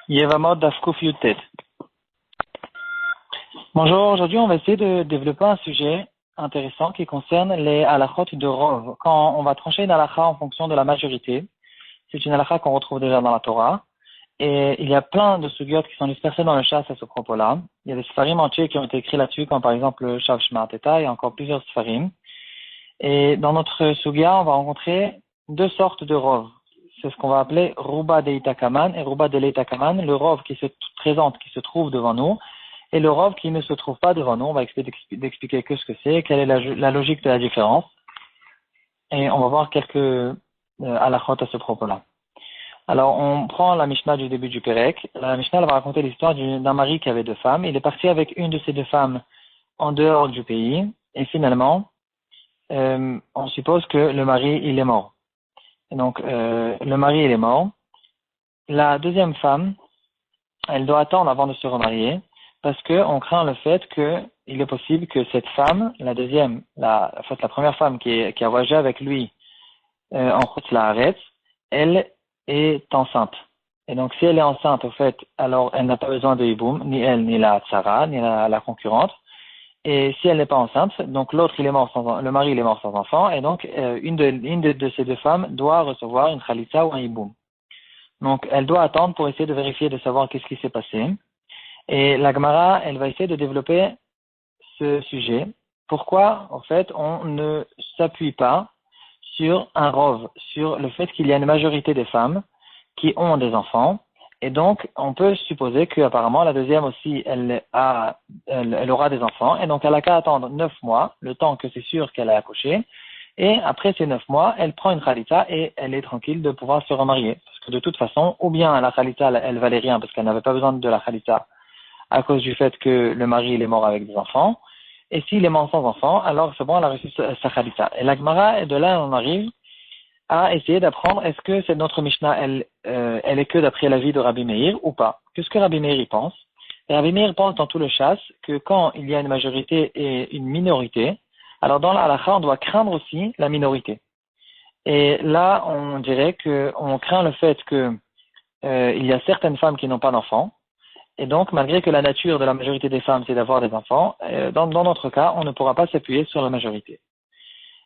Yevamot Dafkuf Yutet. Bonjour, aujourd'hui on va essayer de développer un sujet intéressant qui concerne les halachot de Rov. Quand on va trancher une halakha en fonction de la majorité, c'est une halakha qu'on retrouve déjà dans la Torah. Et il y a plein de sugiotes qui sont dispersés dans le chasse à ce propos-là. Il y a des sfarim entiers qui ont été écrits là-dessus, comme par exemple le Shav Shema Teta et encore plusieurs sfarim. Et dans notre sugia, on va rencontrer deux sortes de Rov. C'est ce qu'on va appeler Ruba de Itakaman et Ruba de l'Itakaman, le Rov qui se présente, qui se trouve devant nous, et le Rov qui ne se trouve pas devant nous. On va expliquer que ce que c'est, quelle est la logique de la différence. Et on va voir quelques halachot à ce propos-là. Alors, on prend la Mishnah du début du Pérec. La Mishnah elle va raconter l'histoire d'un mari qui avait deux femmes. Il est parti avec une de ces deux femmes en dehors du pays. Et finalement, on suppose que le mari, il est mort. Et donc, le mari, il est mort. La deuxième femme, elle doit attendre avant de se remarier parce qu'on craint le fait qu'il est possible que cette femme, la première femme qui a voyagé avec lui en route la arrête, elle est enceinte. Et donc, si elle est enceinte, au fait, alors elle n'a pas besoin de hiboum, ni elle, ni la tsara, ni la concurrente. Et si elle n'est pas enceinte, donc l'autre le mari il est mort sans enfant, et donc une de ces deux femmes doit recevoir une khalitza ou un hiboum. Donc elle doit attendre pour essayer de vérifier, de savoir qu'est-ce qui s'est passé. Et la Gemara, elle va essayer de développer ce sujet. Pourquoi, en fait, on ne s'appuie pas sur un rov, sur le fait qu'il y a une majorité des femmes qui ont des enfants. Et donc, on peut supposer qu'apparemment, la deuxième aussi, elle aura des enfants. Et donc, elle a qu'à attendre 9 mois, le temps que c'est sûr qu'elle a accouché. Et après ces 9 mois, elle prend une khalitza et elle est tranquille de pouvoir se remarier. Parce que de toute façon, ou bien la khalitza, elle valait rien parce qu'elle n'avait pas besoin de la khalitza à cause du fait que le mari, il est mort avec des enfants. Et s'il est mort sans enfants, alors c'est bon, elle a reçu sa khalitza. Et la Gemara, et de là, on arrive à essayer d'apprendre, est-ce que cette notre Mishnah, elle est que d'après l'avis de Rabbi Meir ou pas? Qu'est-ce que Rabbi Meir y pense? Et Rabbi Meir pense dans tout le chasse que quand il y a une majorité et une minorité, alors dans la halakha, on doit craindre aussi la minorité. Et là, on dirait qu'on craint le fait que il y a certaines femmes qui n'ont pas d'enfants, et donc malgré que la nature de la majorité des femmes c'est d'avoir des enfants, dans notre cas, on ne pourra pas s'appuyer sur la majorité.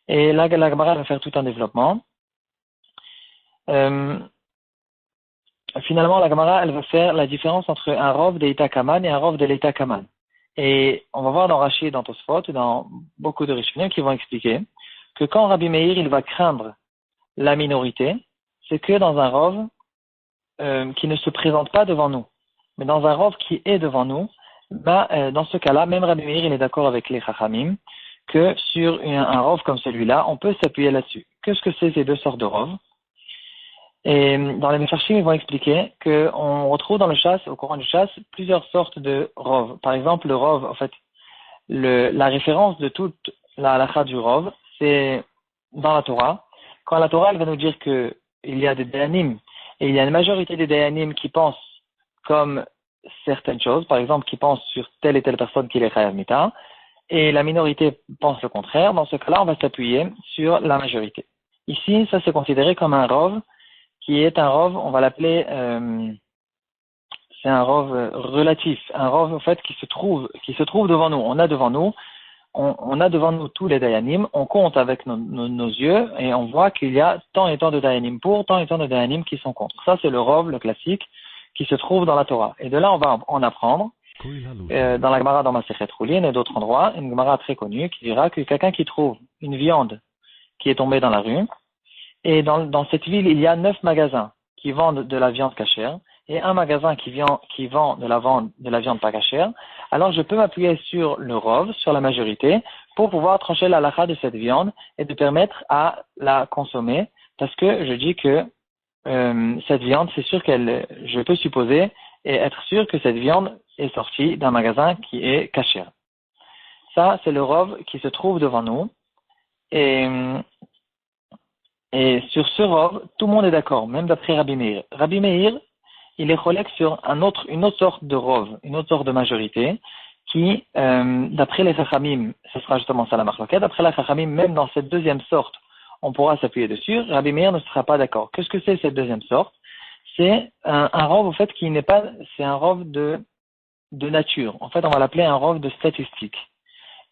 Et là, la Gemara va faire tout un développement. Finalement, la Gemara, elle va faire la différence entre un rov de Itakaman et un rov de l'Itakaman. Et on va voir dans Rashi, dans Tosfot, et dans beaucoup de Rishonim qui vont expliquer que quand Rabbi Meir, il va craindre la minorité, c'est que dans un rov qui ne se présente pas devant nous, mais dans un rov qui est devant nous, dans ce cas-là, même Rabbi Meir, il est d'accord avec les Chachamim que sur un rov comme celui-là, on peut s'appuyer là-dessus. Qu'est-ce que c'est ces deux sortes de rov? Et dans les Mefarshim, ils vont expliquer qu'on retrouve dans le chasse, au courant du chasse, plusieurs sortes de rov. Par exemple, le rov, en fait, la référence de toute la halakha du rov, c'est dans la Torah. Quand la Torah, elle va nous dire qu'il y a des dayanim, et il y a une majorité des dayanim qui pensent comme certaines choses, par exemple, qui pensent sur telle et telle personne qui est chayav mita, et la minorité pense le contraire. Dans ce cas-là, on va s'appuyer sur la majorité. Ici, ça c'est considéré comme un rov, qui est un rov, on va l'appeler, c'est un rov relatif, un rov en fait qui se trouve devant nous. On a devant nous tous les dayanim, on compte avec nos yeux et on voit qu'il y a tant et tant de dayanim pour, tant et tant de dayanim qui sont contre. Ça c'est le rov, le classique, qui se trouve dans la Torah. Et de là on va en apprendre dans la Gemara, dans Masechet Choulin et d'autres endroits, une Gemara très connue qui dira que quelqu'un qui trouve une viande qui est tombée dans la rue, et dans cette ville, il y a 9 magasins qui vendent de la viande cachère et un magasin qui vend de la viande pas cachère. Alors, je peux m'appuyer sur le rov, sur la majorité, pour pouvoir trancher la halakha de cette viande et de permettre à la consommer parce que je dis que cette viande, c'est sûr je peux supposer et être sûr que cette viande est sortie d'un magasin qui est cachère. Ça, c'est le rov qui se trouve devant nous. Et sur ce rov, tout le monde est d'accord, même d'après Rabbi Meir. Rabbi Meir, il est cholek sur une autre sorte de rov, une autre sorte de majorité, qui, d'après les Chachamim, ce sera justement ça la marloquette, d'après les Chachamim, même dans cette deuxième sorte, on pourra s'appuyer dessus. Rabbi Meir ne sera pas d'accord. Qu'est-ce que c'est cette deuxième sorte? c'est un rov, au fait, qui n'est pas, c'est un rov de nature. En fait, on va l'appeler un rov de statistique.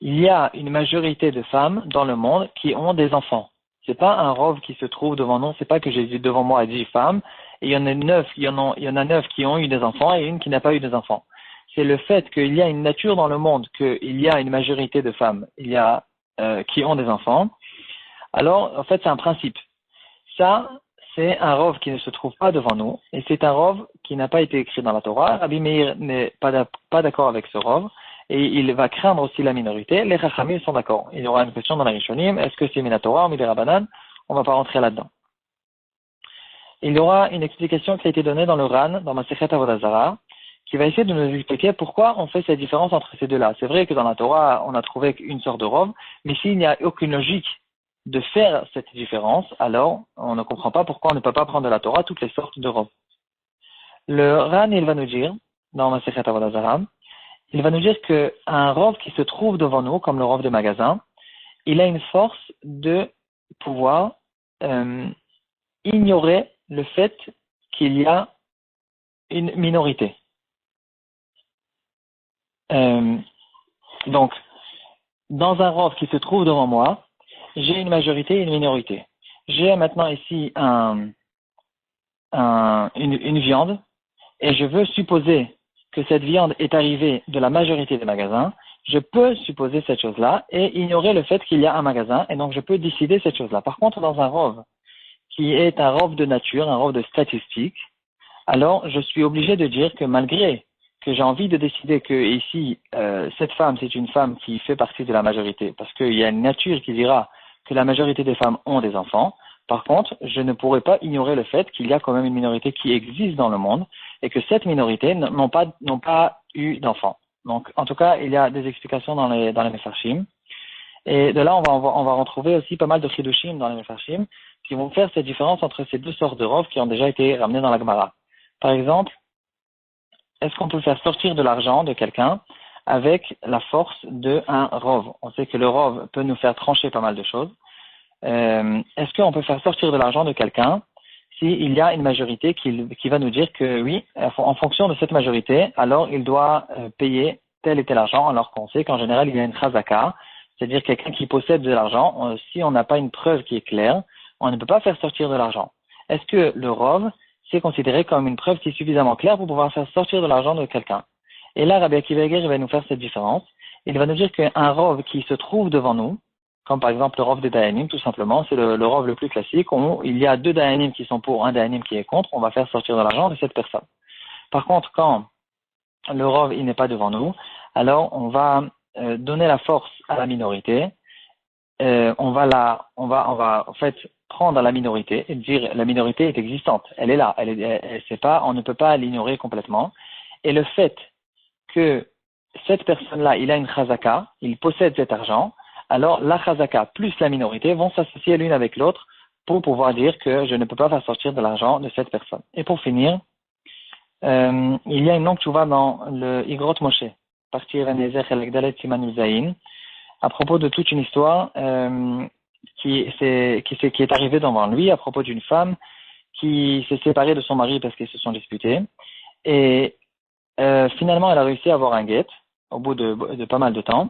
Il y a une majorité de femmes dans le monde qui ont des enfants. C'est pas un rov qui se trouve devant nous, c'est pas que j'ai devant moi 10 femmes, et il y en a 9, il y en a 9 qui ont eu des enfants et une qui n'a pas eu des enfants. C'est le fait qu'il y a une nature dans le monde, qu'il y a une majorité de femmes, qui ont des enfants. Alors, en fait, c'est un principe. Ça, c'est un rov qui ne se trouve pas devant nous, et c'est un rov qui n'a pas été écrit dans la Torah. Rabbi Meir n'est pas d'accord avec ce rov, et il va craindre aussi la minorité. Les Chachamim sont d'accord. Il y aura une question dans la Rishonim, est-ce que c'est Minatora ou Midirabanan? On ne va pas rentrer là-dedans. Il y aura une explication qui a été donnée dans le Ran, dans Masechet Avodah Zarah, qui va essayer de nous expliquer pourquoi on fait cette différence entre ces deux-là. C'est vrai que dans la Torah, on a trouvé une sorte de rov, mais s'il n'y a aucune logique de faire cette différence, alors on ne comprend pas pourquoi on ne peut pas prendre de la Torah toutes les sortes de rov. Le Ran, il va nous dire, dans Masechet Avodah Zarah, il va nous dire qu'un rov qui se trouve devant nous, comme le rov de magasin, il a une force de pouvoir ignorer le fait qu'il y a une minorité. Donc, dans un rov qui se trouve devant moi, j'ai une majorité et une minorité. J'ai maintenant ici une viande, et je veux supposer que cette viande est arrivée de la majorité des magasins. Je peux supposer cette chose-là et ignorer le fait qu'il y a un magasin, et donc je peux décider cette chose-là. Par contre, dans un rov qui est un rov de nature, un rov de statistique, alors je suis obligé de dire que malgré que j'ai envie de décider que ici, cette femme, c'est une femme qui fait partie de la majorité, parce qu'il y a une nature qui dira que la majorité des femmes ont des enfants. Par contre, je ne pourrais pas ignorer le fait qu'il y a quand même une minorité qui existe dans le monde et que cette minorité n'ont pas eu d'enfants. Donc, en tout cas, il y a des explications dans les Mefarshim. Et de là, on va retrouver aussi pas mal de chidushim dans les Mefarshim qui vont faire cette différence entre ces deux sortes de rov qui ont déjà été ramenés dans la Gemara. Par exemple, est-ce qu'on peut faire sortir de l'argent de quelqu'un avec la force d'un rov? On sait que le rov peut nous faire trancher pas mal de choses. Est-ce qu'on peut faire sortir de l'argent de quelqu'un s'il y a une majorité qui va nous dire que oui, en fonction de cette majorité, alors il doit payer tel et tel argent, alors qu'on sait qu'en général il y a une chazaka, c'est-à-dire quelqu'un qui possède de l'argent, si on n'a pas une preuve qui est claire, on ne peut pas faire sortir de l'argent. Est-ce que le rov, c'est considéré comme une preuve qui est suffisamment claire pour pouvoir faire sortir de l'argent de quelqu'un? Et là, Rabbi Akiva Eiger va nous faire cette différence. Il va nous dire qu'un rov qui se trouve devant nous, comme par exemple le rov des Dayanim, tout simplement, c'est le rov le plus classique, où il y a deux Dayanim qui sont pour, un Dayanim qui est contre, on va faire sortir de l'argent de cette personne. Par contre, quand le rov il n'est pas devant nous, alors on va donner la force à la minorité, on va en fait prendre la minorité et dire la minorité est existante, elle est là, c'est pas, on ne peut pas l'ignorer complètement. Et le fait que cette personne-là, il a une chazaka, il possède cet argent, alors la chazaka plus la minorité vont s'associer l'une avec l'autre pour pouvoir dire que je ne peux pas faire sortir de l'argent de cette personne. Et pour finir, il y a une longue tchouva dans le Igrot Moshe, partie Evanezer Elegdalet Siman Zayin, à propos de toute une histoire qui est arrivée devant lui à propos d'une femme qui s'est séparée de son mari parce qu'ils se sont disputés. Et finalement, elle a réussi à avoir un guet au bout de pas mal de temps.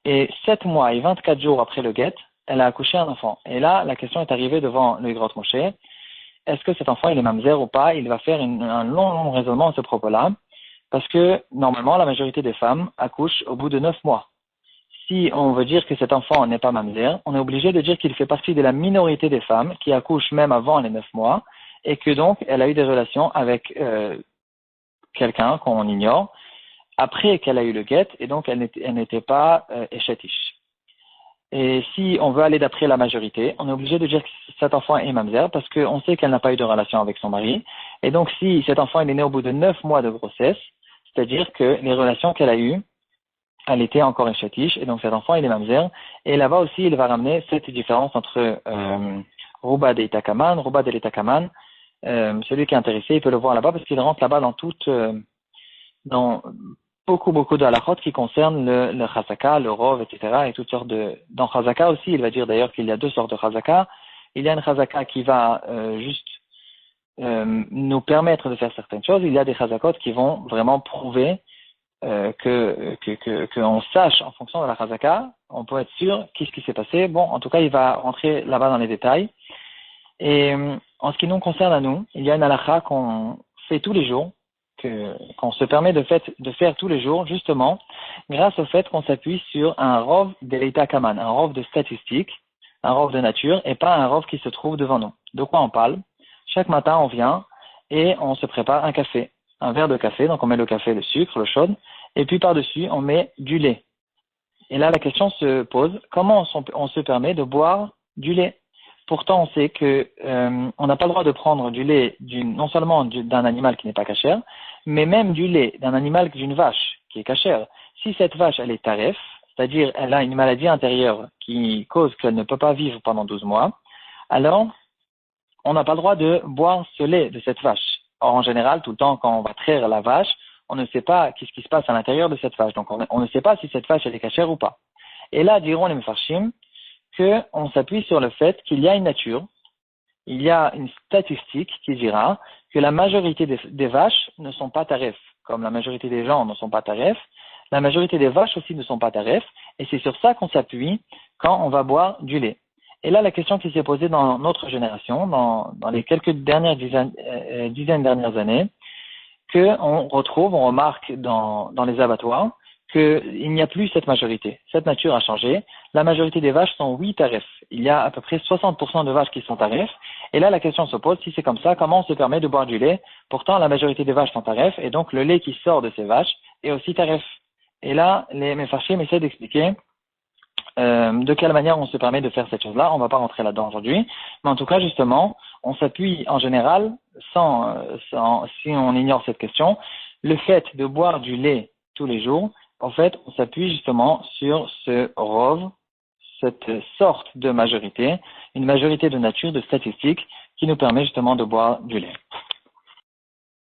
Et 7 mois et 24 jours après le guet, elle a accouché un enfant. Et là, la question est arrivée devant le Igrot Moshe. Est-ce que cet enfant, il est mamzer ou pas? Il va faire un long raisonnement à ce propos-là. Parce que, normalement, la majorité des femmes accouchent au bout de 9 mois. Si on veut dire que cet enfant n'est pas mamzer, on est obligé de dire qu'il fait partie de la minorité des femmes qui accouchent même avant les 9 mois. Et que donc, elle a eu des relations avec quelqu'un qu'on ignore, après qu'elle a eu le guet, et donc elle n'était pas échatiche. Et si on veut aller d'après la majorité, on est obligé de dire que cet enfant est mamzer, parce qu'on sait qu'elle n'a pas eu de relation avec son mari. Et donc si cet enfant il est né au bout de 9 mois de grossesse, c'est-à-dire que les relations qu'elle a eues, elle était encore échatiche, et donc cet enfant il est mamzer. Et là-bas aussi, il va ramener cette différence entre Ruba de Itakaman, Ruba de l'Itakaman. Celui qui est intéressé, il peut le voir là-bas parce qu'il rentre là-bas dans beaucoup de halachot qui concernent le chazaka, le rov, etc. et toutes sortes dans chazaka aussi, il va dire d'ailleurs qu'il y a deux sortes de chazaka. Il y a une chazaka qui va juste nous permettre de faire certaines choses, il y a des chazakot qui vont vraiment prouver qu'on sache en fonction de la chazaka, on peut être sûr qu'est-ce qui s'est passé. Bon, en tout cas, il va rentrer là-bas dans les détails. Et en ce qui nous concerne à nous, il y a une halakha qu'on fait tous les jours, qu'on se permet de faire tous les jours, justement, grâce au fait qu'on s'appuie sur un rov de l'état kaman, un rov de statistique, un rov de nature, et pas un rov qui se trouve devant nous. De quoi on parle? Chaque matin, on vient et on se prépare un café, un verre de café, donc on met le café, le sucre, l'eau chaude, et puis par-dessus, on met du lait. Et là, la question se pose, comment on se permet de boire du lait? Pourtant, on sait que on n'a pas le droit de prendre du lait non seulement d'un animal qui n'est pas cachère, mais même du lait d'un animal d'une vache qui est cachère. Si cette vache, elle est taref, c'est-à-dire elle a une maladie intérieure qui cause qu'elle ne peut pas vivre pendant 12 mois, alors on n'a pas le droit de boire ce lait de cette vache. Or, en général, tout le temps, quand on va traire la vache, on ne sait pas qu'est-ce qui se passe à l'intérieur de cette vache. Donc, on ne sait pas si cette vache, elle est cachère ou pas. Et là, diront les mefarshim qu'on s'appuie sur le fait qu'il y a une nature, il y a une statistique qui dira que la majorité des vaches ne sont pas taref, comme la majorité des gens ne sont pas taref, la majorité des vaches aussi ne sont pas taref, et c'est sur ça qu'on s'appuie quand on va boire du lait. Et là, la question qui s'est posée dans notre génération, dans les quelques dizaines dernières années, on remarque dans les abattoirs, qu'il n'y a plus cette majorité. Cette nature a changé. La majorité des vaches sont oui tarefs. Il y a à peu près 60% de vaches qui sont tarefs. Et là, la question se pose, si c'est comme ça, comment on se permet de boire du lait? Pourtant, la majorité des vaches sont tarefs, et donc le lait qui sort de ces vaches est aussi taref. Et là, les mefarshim essaient d'expliquer de quelle manière on se permet de faire cette chose-là. On ne va pas rentrer là-dedans aujourd'hui. Mais en tout cas, justement, on s'appuie en général, si on ignore cette question, le fait de boire du lait tous les jours, en fait, on s'appuie justement sur ce rov, cette sorte de majorité, une majorité de nature, de statistique, qui nous permet justement de boire du lait.